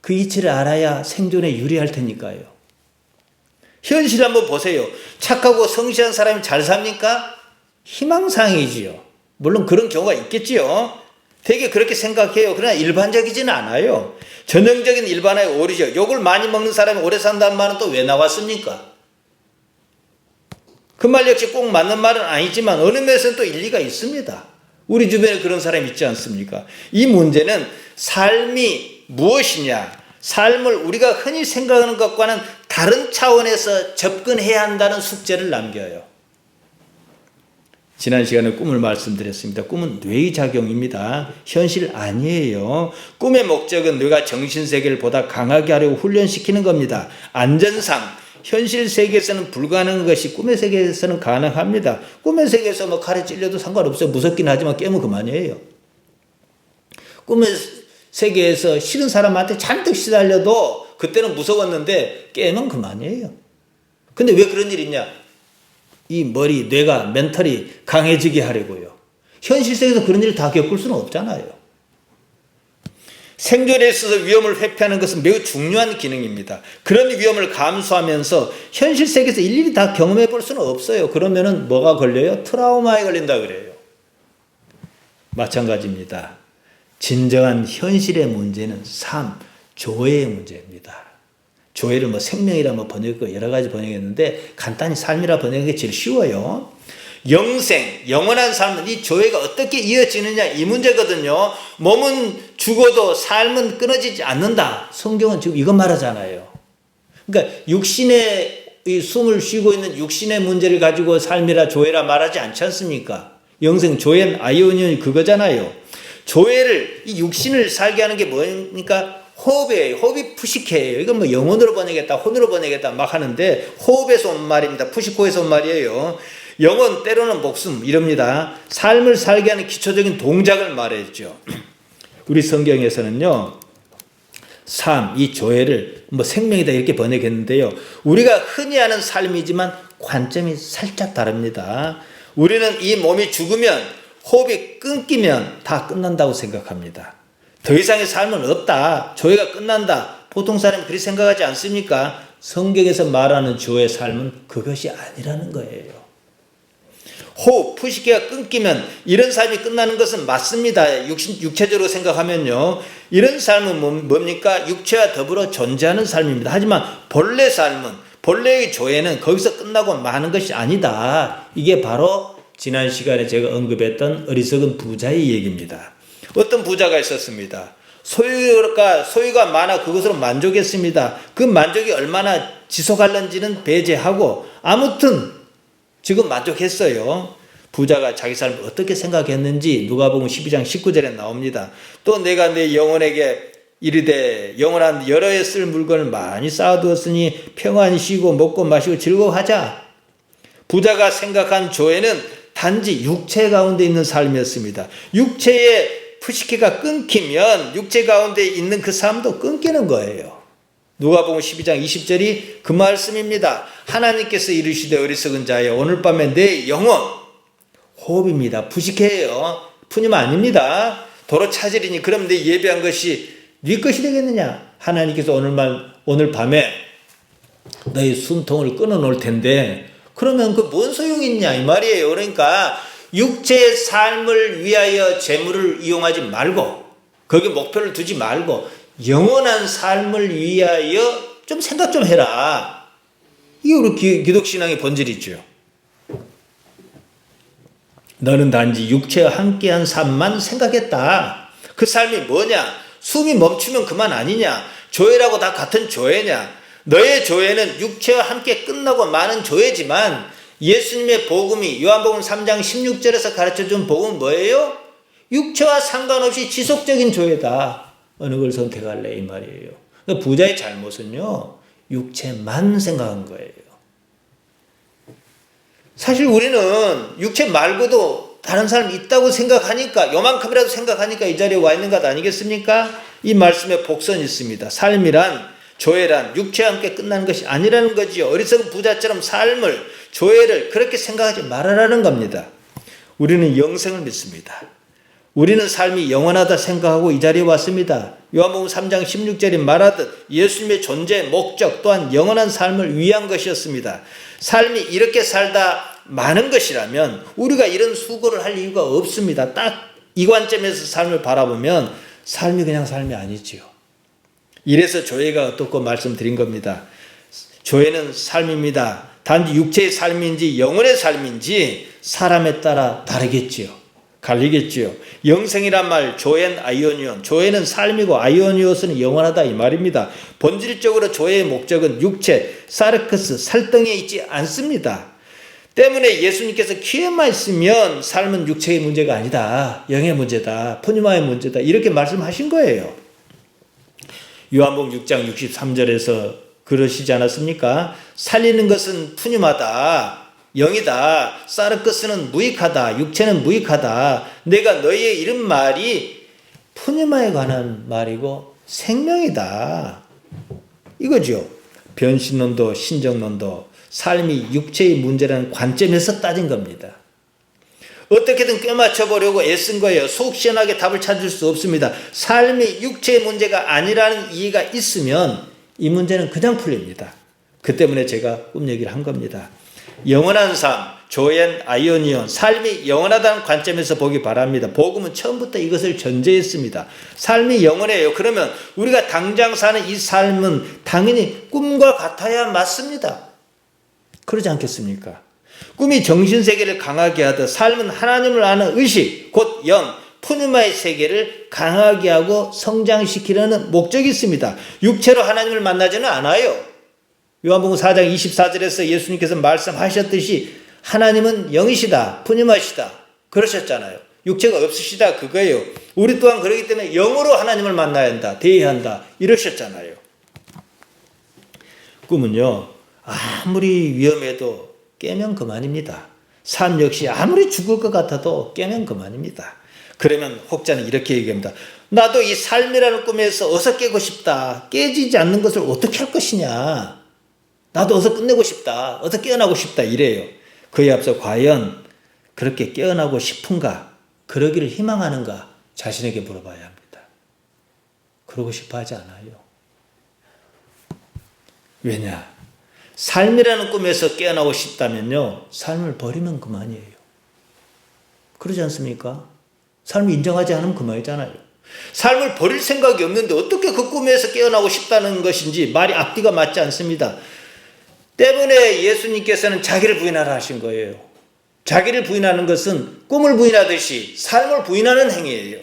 그 이치를 알아야 생존에 유리할 테니까요. 현실 한번 보세요. 착하고 성실한 사람이 잘 삽니까? 희망사항이지요. 물론 그런 경우가 있겠지요. 되게 그렇게 생각해요. 그러나 일반적이지는 않아요. 전형적인 일반화의 오류죠. 욕을 많이 먹는 사람이 오래 산다는 말은 또 왜 나왔습니까? 그 말 역시 꼭 맞는 말은 아니지만 어느 면에서는 또 일리가 있습니다. 우리 주변에 그런 사람이 있지 않습니까? 이 문제는 삶이 무엇이냐, 삶을 우리가 흔히 생각하는 것과는 다른 차원에서 접근해야 한다는 숙제를 남겨요. 지난 시간에 꿈을 말씀드렸습니다. 꿈은 뇌의 작용입니다. 현실 아니에요. 꿈의 목적은 뇌가 정신세계를 보다 강하게 하려고 훈련시키는 겁니다. 안전상 현실 세계에서는 불가능한 것이 꿈의 세계에서는 가능합니다. 꿈의 세계에서 뭐 칼에 찔려도 상관없어요. 무섭긴 하지만 깨면 그만이에요. 꿈의 세계에서 싫은 사람한테 잔뜩 시달려도 그때는 무서웠는데 깨면 그만이에요. 근데 왜 그런 일이 있냐? 이 뇌가 멘탈이 강해지게 하려고요. 현실 세계에서 그런 일을 다 겪을 수는 없잖아요. 생존에 있어서 위험을 회피하는 것은 매우 중요한 기능입니다. 그런 위험을 감수하면서 현실 세계에서 일일이 다 경험해 볼 수는 없어요. 그러면은 뭐가 걸려요? 트라우마에 걸린다 그래요. 마찬가지입니다. 진정한 현실의 문제는 삶, 조회의 문제입니다. 조회를 뭐 생명이라 뭐 번역했고 여러 가지 번역했는데 간단히 삶이라 번역한 게 제일 쉬워요. 영생, 영원한 삶은 이 조회가 어떻게 이어지느냐 이 문제거든요. 몸은 죽어도 삶은 끊어지지 않는다. 성경은 지금 이것 말하잖아요. 그러니까 육신의 이 숨을 쉬고 있는 육신의 문제를 가지고 삶이라 조회라 말하지 않지 않습니까? 영생, 조회는 아이오니언이 그거잖아요. 조회를 이 육신을 살게 하는 게 뭡니까? 호흡이에요. 호흡이 푸시케예요. 이건 뭐 영혼으로 번역했다, 혼으로 번역했다 막 하는데 호흡에서 온 말입니다. 푸시코에서 온 말이에요. 영혼, 때로는 목숨 이럽니다. 삶을 살게 하는 기초적인 동작을 말했죠. 우리 성경에서는요, 삶, 이 조회를 생명이다 이렇게 번역했는데요. 우리가 흔히 하는 삶이지만 관점이 살짝 다릅니다. 우리는 이 몸이 죽으면, 호흡이 끊기면 다 끝난다고 생각합니다. 더 이상의 삶은 없다. 조회가 끝난다. 보통 사람이 그렇게 생각하지 않습니까? 성경에서 말하는 조의 삶은 그것이 아니라는 거예요. 호흡, 푸시기가 끊기면 이런 삶이 끝나는 것은 맞습니다. 육체적으로 생각하면요. 이런 삶은 뭡니까? 육체와 더불어 존재하는 삶입니다. 하지만 본래 삶은, 본래의 조회는 거기서 끝나고 마는 것이 아니다. 이게 바로 지난 시간에 제가 언급했던 어리석은 부자의 얘기입니다. 어떤 부자가 있었습니다. 소유가 많아 그것으로 만족했습니다. 그 만족이 얼마나 지속할는지는 배제하고 아무튼 지금 만족했어요. 부자가 자기 삶을 어떻게 생각했는지 누가복음 12장 19절에 나옵니다. 또 내가 내 영혼에게 이르되 영원한 여러 해 쓸 물건을 많이 쌓아두었으니 평안히 쉬고 먹고 마시고 즐거워하자. 부자가 생각한 조회는 단지 육체 가운데 있는 삶이었습니다. 육체의 푸시키가 끊기면 육체 가운데 있는 그 삶도 끊기는 거예요. 누가복음 12장 20절이 그 말씀입니다. 하나님께서 이르시되 어리석은 자여 오늘 밤에 내 영혼, 호흡입니다. 푸시케예요. 푸님 아닙니다. 도로 차질이니 그럼 내 예배한 것이 네 것이 되겠느냐. 하나님께서 오늘 밤에 너의 숨통을 끊어 놓을 텐데 그러면 그 뭔 소용이 있냐 이 말이에요. 그러니까 육체의 삶을 위하여 재물을 이용하지 말고 거기에 목표를 두지 말고 영원한 삶을 위하여 좀 생각 좀 해라. 이게 우리 기독신앙의 본질이죠. 너는 단지 육체와 함께한 삶만 생각했다. 그 삶이 뭐냐? 숨이 멈추면 그만 아니냐? 조회라고 다 같은 조회냐? 너의 조회는 육체와 함께 끝나고 마는 조회지만 예수님의 복음이 요한복음 3장 16절에서 가르쳐준 복음은 뭐예요? 육체와 상관없이 지속적인 조회다. 어느 걸 선택할래 이 말이에요. 그러니까 부자의 잘못은요. 육체만 생각한 거예요. 사실 우리는 육체 말고도 다른 사람이 있다고 생각하니까 요만큼이라도 생각하니까 이 자리에 와 있는 것 아니겠습니까? 이 말씀에 복선이 있습니다. 삶이란 조회란 육체와 함께 끝나는 것이 아니라는 거지요. 어리석은 부자처럼 삶을 조회를 그렇게 생각하지 말아라는 겁니다. 우리는 영생을 믿습니다. 우리는 삶이 영원하다 생각하고 이 자리에 왔습니다. 요한복음 3장 16절이 말하듯 예수님의 존재 목적 또한 영원한 삶을 위한 것이었습니다. 삶이 이렇게 살다 많은 것이라면 우리가 이런 수고를 할 이유가 없습니다. 딱 이 관점에서 삶을 바라보면 삶이 그냥 삶이 아니지요. 이래서 조회가 어떻고 말씀드린 겁니다. 조회는 삶입니다. 단지 육체의 삶인지 영혼의 삶인지 사람에 따라 다르겠지요. 갈리겠지요. 영생이란 말 조엔 아이오니온. 조회는 삶이고 아이오니오스는 영원하다 이 말입니다. 본질적으로 조회의 목적은 육체, 사르크스, 살덩이에 있지 않습니다. 때문에 예수님께서 기회만 있으면 삶은 육체의 문제가 아니다. 영의 문제다. 푸니마의 문제다. 이렇게 말씀하신 거예요. 요한복음 6장 63절에서 그러시지 않았습니까? 살리는 것은 푸니마다. 영이다. 사르크스는 무익하다. 육체는 무익하다. 내가 너희의 이런 말이 푸니마에 관한 말이고 생명이다. 이거죠. 변신론도 신정론도 삶이 육체의 문제라는 관점에서 따진 겁니다. 어떻게든 꿰맞춰보려고 애쓴 거예요. 속 시원하게 답을 찾을 수 없습니다. 삶이 육체의 문제가 아니라는 이해가 있으면 이 문제는 그냥 풀립니다. 그 때문에 제가 꿈 얘기를 한 겁니다. 영원한 삶, 조엔 아이오니온, 삶이 영원하다는 관점에서 보기 바랍니다. 복음은 처음부터 이것을 전제했습니다. 삶이 영원해요. 그러면 우리가 당장 사는 이 삶은 당연히 꿈과 같아야 맞습니다. 그러지 않겠습니까? 꿈이 정신세계를 강하게 하듯 삶은 하나님을 아는 의식, 곧 영, 푸니마의 세계를 강하게 하고 성장시키려는 목적이 있습니다. 육체로 하나님을 만나지는 않아요. 요한복음 4장 24절에서 예수님께서 말씀하셨듯이 하나님은 영이시다, 푸니마시다 그러셨잖아요. 육체가 없으시다 그거예요. 우리 또한 그렇기 때문에 영으로 하나님을 만나야 한다, 대해야 한다 이러셨잖아요. 꿈은요 아무리 위험해도 깨면 그만입니다. 삶 역시 아무리 죽을 것 같아도 깨면 그만입니다. 그러면 혹자는 이렇게 얘기합니다. 나도 이 삶이라는 꿈에서 어서 깨고 싶다. 깨지지 않는 것을 어떻게 할 것이냐. 나도 어서 끝내고 싶다. 어서 깨어나고 싶다. 이래요. 그에 앞서 과연 그렇게 깨어나고 싶은가? 그러기를 희망하는가? 자신에게 물어봐야 합니다. 그러고 싶어 하지 않아요. 왜냐? 삶이라는 꿈에서 깨어나고 싶다면요. 삶을 버리면 그만이에요. 그러지 않습니까? 삶을 인정하지 않으면 그만이잖아요. 삶을 버릴 생각이 없는데 어떻게 그 꿈에서 깨어나고 싶다는 것인지 말이 앞뒤가 맞지 않습니다. 때문에 예수님께서는 자기를 부인하라 하신 거예요. 자기를 부인하는 것은 꿈을 부인하듯이 삶을 부인하는 행위예요.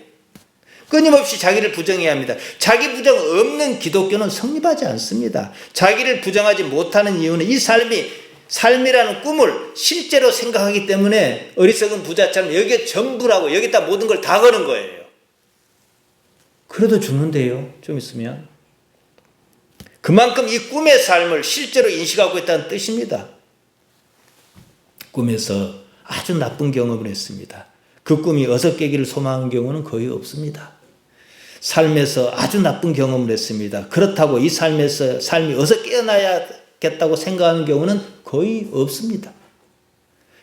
끊임없이 자기를 부정해야 합니다. 자기 부정 없는 기독교는 성립하지 않습니다. 자기를 부정하지 못하는 이유는 이 삶이라는 꿈을 실제로 생각하기 때문에 어리석은 부자처럼 여기에 전부라고 여기다 모든 걸 다 거는 거예요. 그래도 죽는데요. 좀 있으면. 그만큼 이 꿈의 삶을 실제로 인식하고 있다는 뜻입니다. 꿈에서 아주 나쁜 경험을 했습니다. 그 꿈이 어서 깨기를 소망한 경우는 거의 없습니다. 삶에서 아주 나쁜 경험을 했습니다. 그렇다고 이 삶이 어서 깨어나야겠다고 생각하는 경우는 거의 없습니다.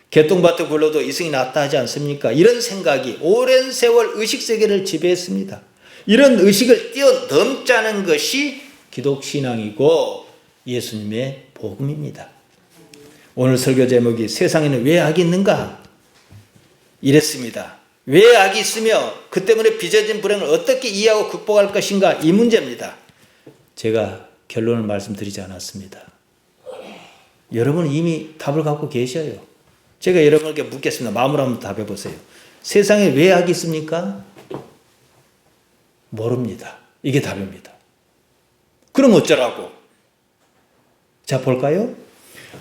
개똥밭을 굴러도 이승이 낫다 하지 않습니까? 이런 생각이 오랜 세월 의식세계를 지배했습니다. 이런 의식을 뛰어넘자는 것이 기독신앙이고 예수님의 복음입니다. 오늘 설교 제목이 세상에는 왜 악이 있는가? 이랬습니다. 왜 악이 있으며 그 때문에 빚어진 불행을 어떻게 이해하고 극복할 것인가? 이 문제입니다. 제가 결론을 말씀드리지 않았습니다. 여러분은 이미 답을 갖고 계셔요. 제가 여러분에게 묻겠습니다. 마음으로 한번 답해 보세요. 세상에 왜 악이 있습니까? 모릅니다. 이게 답입니다. 그럼 어쩌라고? 자, 볼까요?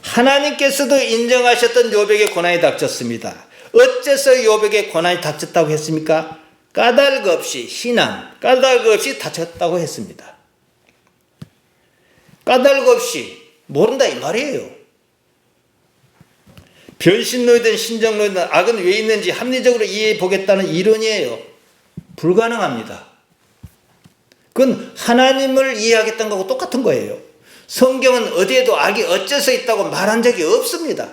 하나님께서도 인정하셨던 욥에게 고난이 닥쳤습니다. 어째서 욥에게 고난이 닥쳤다고 했습니까? 까닭 없이 까닭 없이 닥쳤다고 했습니다. 까닭 없이 모른다 이 말이에요. 변신론이든 신정론이든 악은 왜 있는지 합리적으로 이해해 보겠다는 이론이에요. 불가능합니다. 그건 하나님을 이해하겠다는 거하고 똑같은 거예요. 성경은 어디에도 악이 어째서 있다고 말한 적이 없습니다.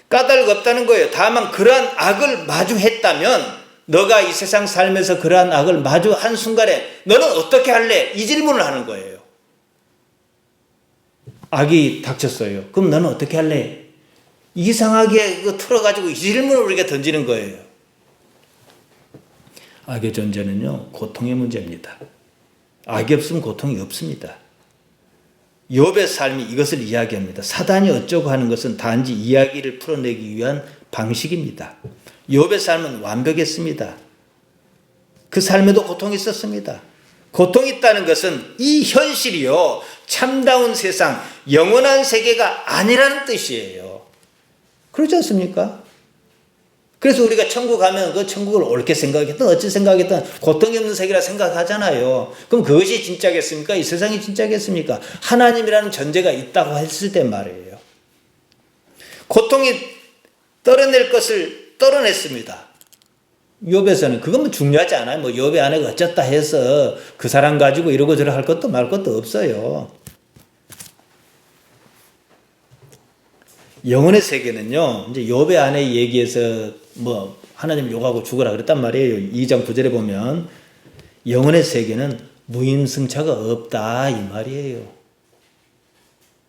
까닭 없다는 거예요. 다만 그러한 악을 마주했다면 너가 이 세상 살면서 그러한 악을 마주한 순간에 너는 어떻게 할래? 이 질문을 하는 거예요. 악이 닥쳤어요. 그럼 너는 어떻게 할래? 이상하게 틀어가지고 이 질문을 우리가 던지는 거예요. 악의 존재는요, 고통의 문제입니다. 악이 없으면 고통이 없습니다. 욥의 삶이 이것을 이야기합니다. 사단이 어쩌고 하는 것은 단지 이야기를 풀어내기 위한 방식입니다. 욥의 삶은 완벽했습니다. 그 삶에도 고통이 있었습니다. 고통이 있다는 것은 이 현실이요, 참다운 세상, 영원한 세계가 아니라는 뜻이에요. 그렇지 않습니까? 그래서 우리가 천국 가면 그 천국을 옳게 생각했든 어찌 생각했든 고통이 없는 세계라 생각하잖아요. 그럼 그것이 진짜겠습니까? 이 세상이 진짜겠습니까? 하나님이라는 존재가 있다고 했을 때 말이에요. 고통이 떨어낼 것을 떨어냈습니다. 욥에서는 그건 뭐 중요하지 않아요. 뭐 욥의 아내가 어쩌다 해서 그 사람 가지고 이러고 저러고 할 것도 말 것도 없어요. 영혼의 세계는요, 이제 욥의 아내 얘기에서 뭐 하나님 욕하고 죽어라 그랬단 말이에요. 2장 9절에 보면 영혼의 세계는 무임승차가 없다 이 말이에요.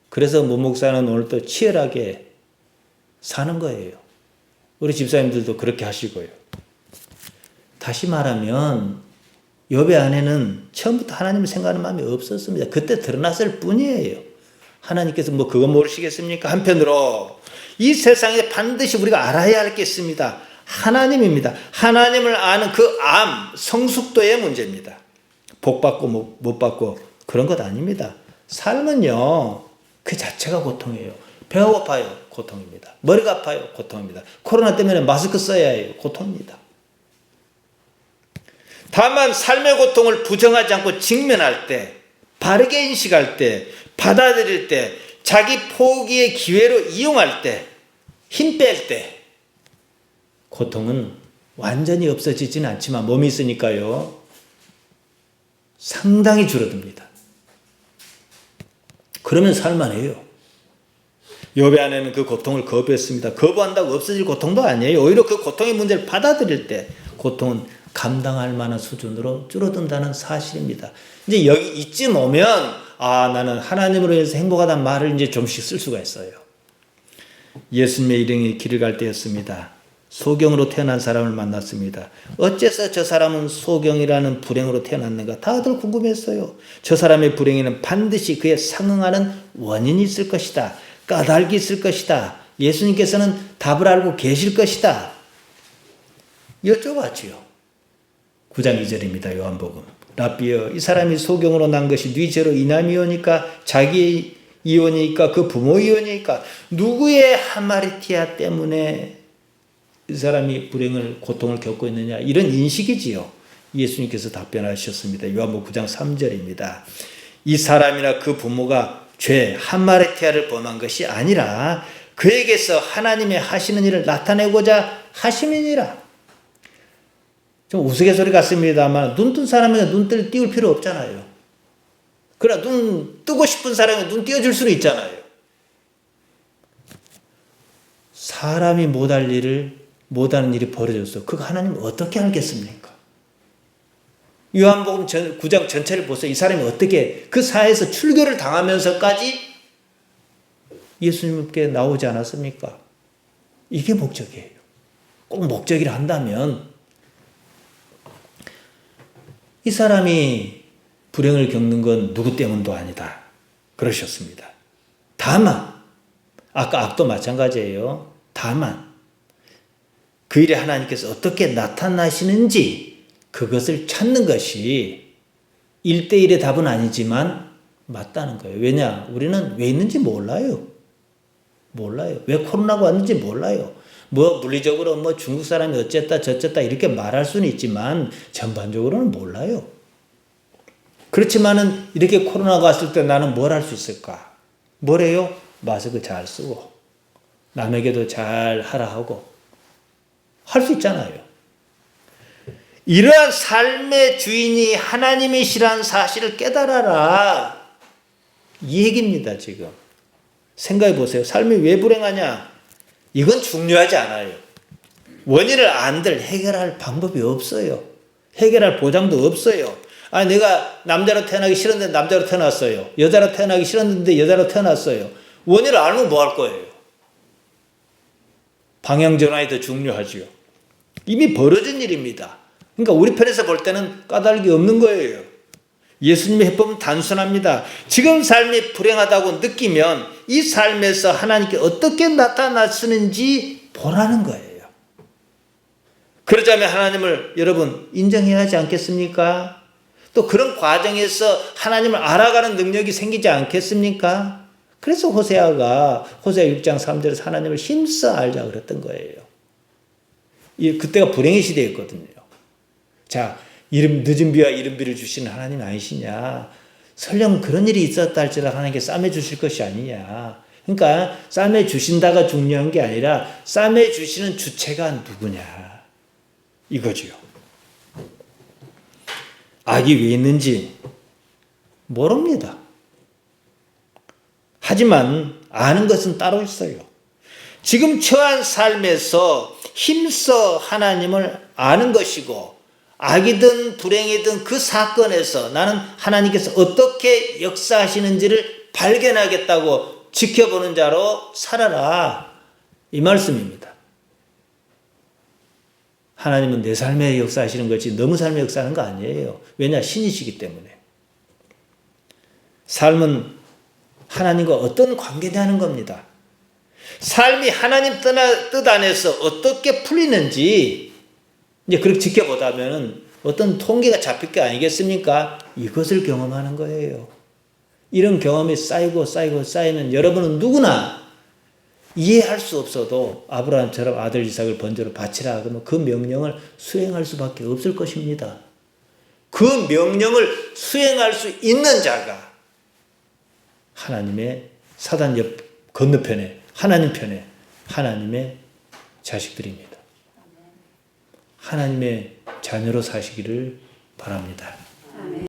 그래서 문 목사는 오늘 또 치열하게 사는 거예요. 우리 집사님들도 그렇게 하시고요. 다시 말하면 욥의 아내는 처음부터 하나님을 생각하는 마음이 없었습니다. 그때 드러났을 뿐이에요. 하나님께서 뭐 그거 모르시겠습니까? 한편으로 이 세상에 반드시 우리가 알아야 할 게 있습니다. 하나님입니다. 하나님을 아는 그 성숙도의 문제입니다. 복 받고 못 받고 그런 것 아닙니다. 삶은요, 그 자체가 고통이에요. 배가 고파요. 고통입니다. 머리가 아파요. 고통입니다. 코로나 때문에 마스크 써야 해요. 고통입니다. 다만 삶의 고통을 부정하지 않고 직면할 때, 바르게 인식할 때, 받아들일 때, 자기 포기의 기회로 이용할 때, 힘 뺄 때, 고통은 완전히 없어지지는 않지만 몸이 있으니까요. 상당히 줄어듭니다. 그러면 살만해요. 욥의 아내는 그 고통을 거부했습니다. 거부한다고 없어질 고통도 아니에요. 오히려 그 고통의 문제를 받아들일 때 고통은 감당할 만한 수준으로 줄어든다는 사실입니다. 이제 여기 이쯤 오면 나는 하나님으로 인해서 행복하다는 말을 이제 좀씩 쓸 수가 있어요. 예수님의 일행이 길을 갈 때였습니다. 소경으로 태어난 사람을 만났습니다. 어째서 저 사람은 소경이라는 불행으로 태어났는가? 다들 궁금했어요. 저 사람의 불행에는 반드시 그에 상응하는 원인이 있을 것이다. 까닭이 있을 것이다. 예수님께서는 답을 알고 계실 것이다. 여쭤봤지요. 9장 2절입니다. 요한복음. 랍비여, 이 사람이 소경으로 난 것이 네 죄로 인함이오니까, 자기 이혼이니까, 그 부모 이혼이니까, 누구의 하마리티아 때문에 이 사람이 불행을, 고통을 겪고 있느냐, 이런 인식이지요. 예수님께서 답변하셨습니다. 요한복음 9장 3절입니다. 이 사람이나 그 부모가 죄, 하마리티아를 범한 것이 아니라 그에게서 하나님의 하시는 일을 나타내고자 하심이니라. 좀 우스갯소리 같습니다만 눈 뜬 사람에게 눈을 띄울 필요 없잖아요. 그러나 눈 뜨고 싶은 사람에게 눈 띄워줄 수는 있잖아요. 사람이 못하는 일이 벌어졌어. 그거 하나님 어떻게 알겠습니까? 요한복음 9장 전체를 보세요. 이 사람이 어떻게 그 사회에서 출교를 당하면서까지 예수님께 나오지 않았습니까? 이게 목적이에요. 꼭 목적이라 한다면 이 사람이 불행을 겪는 건 누구 때문도 아니다. 그러셨습니다. 다만 아까 악도 마찬가지예요. 다만 그 일에 하나님께서 어떻게 나타나시는지 그것을 찾는 것이 1대1의 답은 아니지만 맞다는 거예요. 왜냐? 우리는 왜 있는지 몰라요. 왜 코로나가 왔는지 몰라요. 물리적으로 중국 사람이 어쨌다 저쨌다 이렇게 말할 수는 있지만 전반적으로는 몰라요. 그렇지만은 이렇게 코로나가 왔을 때 나는 뭘 할 수 있을까? 뭐래요? 마스크 잘 쓰고 남에게도 잘 하라 하고 할 수 있잖아요. 이러한 삶의 주인이 하나님이시라는 사실을 깨달아라. 이 얘기입니다, 지금. 생각해 보세요. 삶이 왜 불행하냐? 이건 중요하지 않아요. 원인을 안들 해결할 방법이 없어요. 해결할 보장도 없어요. 내가 남자로 태어나기 싫었는데 남자로 태어났어요. 여자로 태어나기 싫었는데 여자로 태어났어요. 원인을 알면 뭐 할 거예요? 방향전환이 더 중요하지요. 이미 벌어진 일입니다. 그러니까 우리 편에서 볼 때는 까닭이 없는 거예요. 예수님의 해법은 단순합니다. 지금 삶이 불행하다고 느끼면 이 삶에서 하나님께 어떻게 나타나시는지 보라는 거예요. 그러자면 하나님을 여러분 인정해야 하지 않겠습니까? 또 그런 과정에서 하나님을 알아가는 능력이 생기지 않겠습니까? 그래서 호세아가 호세아 6장 3절에서 하나님을 힘써 알자 그랬던 거예요. 그때가 불행의 시대였거든요. 자, 늦은 비와 이른 비를 주시는 하나님 아니시냐? 설령 그런 일이 있었다 할지라도 하나님께 쌈해 주실 것이 아니냐? 그러니까 쌈해 주신다가 중요한 게 아니라 쌈해 주시는 주체가 누구냐? 이거지요. 악이 왜 있는지 모릅니다. 하지만 아는 것은 따로 있어요. 지금 처한 삶에서 힘써 하나님을 아는 것이고 악이든 불행이든 그 사건에서 나는 하나님께서 어떻게 역사하시는지를 발견하겠다고 지켜보는 자로 살아라. 이 말씀입니다. 하나님은 내 삶에 역사하시는 거지 너무 삶에 역사하는 거 아니에요. 왜냐? 신이시기 때문에. 삶은 하나님과 어떤 관계냐는 겁니다. 삶이 하나님 뜻 안에서 어떻게 풀리는지 이제 그렇게 지켜보다면 어떤 통계가 잡힐 게 아니겠습니까? 이것을 경험하는 거예요. 이런 경험이 쌓이면 여러분은 누구나 이해할 수 없어도 아브라함처럼 아들 이삭을 번제로 바치라 그러면 그 명령을 수행할 수밖에 없을 것입니다. 그 명령을 수행할 수 있는 자가 하나님의 사단 옆 건너편에 하나님 편에 하나님의 자식들입니다. 하나님의 자녀로 사시기를 바랍니다.